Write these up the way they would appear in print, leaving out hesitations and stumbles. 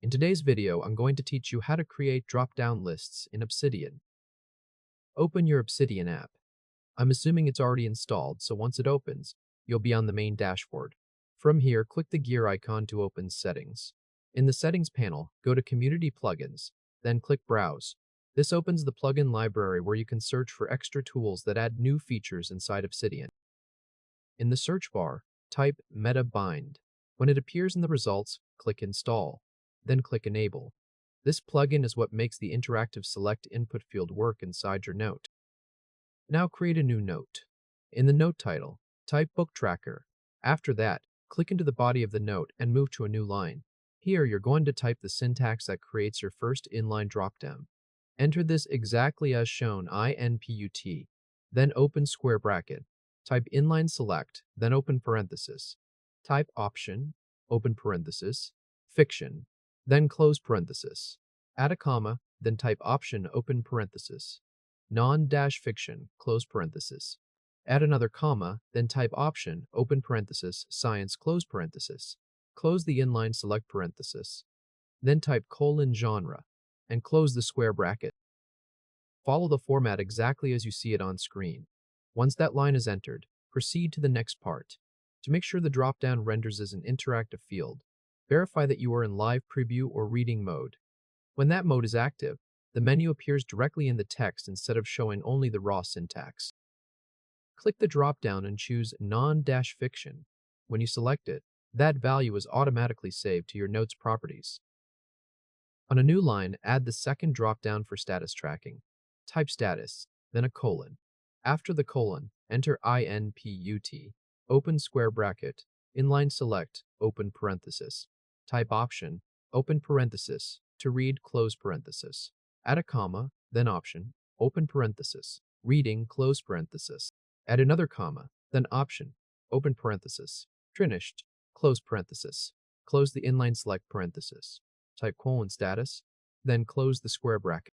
In today's video, I'm going to teach you how to create drop-down lists in Obsidian. Open your Obsidian app. I'm assuming it's already installed, so once it opens, you'll be on the main dashboard. From here, click the gear icon to open Settings. In the Settings panel, go to Community Plugins, then click Browse. This opens the plugin library where you can search for extra tools that add new features inside Obsidian. In the search bar, type Meta Bind. When it appears in the results, click Install, then click Enable. This plugin is what makes the interactive select input field work inside your note. Now create a new note. In the note title, type Book Tracker. After that, click into the body of the note and move to a new line. Here, you're going to type the syntax that creates your first inline dropdown. Enter this exactly as shown, input, then open square bracket. Type inlineSelect, then open parenthesis. Type option, open parenthesis, fiction, then close parenthesis. Add a comma, then type option, open parenthesis. Non-fiction, close parenthesis. Add another comma, then type option, open parenthesis, science, close parenthesis. Close the inline select parenthesis. Then type :genre, and close the square bracket. Follow the format exactly as you see it on screen. Once that line is entered, proceed to the next part. To make sure the dropdown renders as an interactive field, verify that you are in live preview or reading mode. When that mode is active, the menu appears directly in the text instead of showing only the raw syntax. Click the dropdown and choose non-fiction. When you select it, that value is automatically saved to your note's properties. On a new line, add the second dropdown for status tracking. Type status, then a colon. After the colon, enter input, open square bracket, inline select, open parenthesis. Type option, open parenthesis, to read, close parenthesis. Add a comma, then option, open parenthesis, reading, close parenthesis. Add another comma, then option, open parenthesis, finished, close parenthesis. Close the inline select parenthesis. Type :status, then close the square bracket.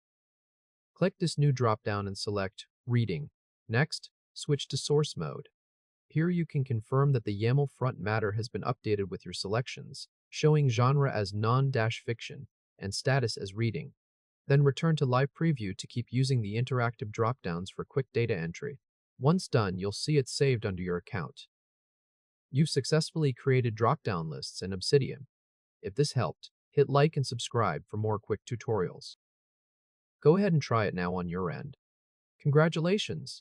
Click this new dropdown and select Reading. Next, switch to Source Mode. Here you can confirm that the YAML front matter has been updated with your selections, showing genre as non-fiction and status as reading. Then return to Live Preview to keep using the interactive dropdowns for quick data entry. Once done, you'll see it saved under your account. You've successfully created dropdown lists in Obsidian. If this helped, hit like and subscribe for more quick tutorials. Go ahead and try it now on your end. Congratulations!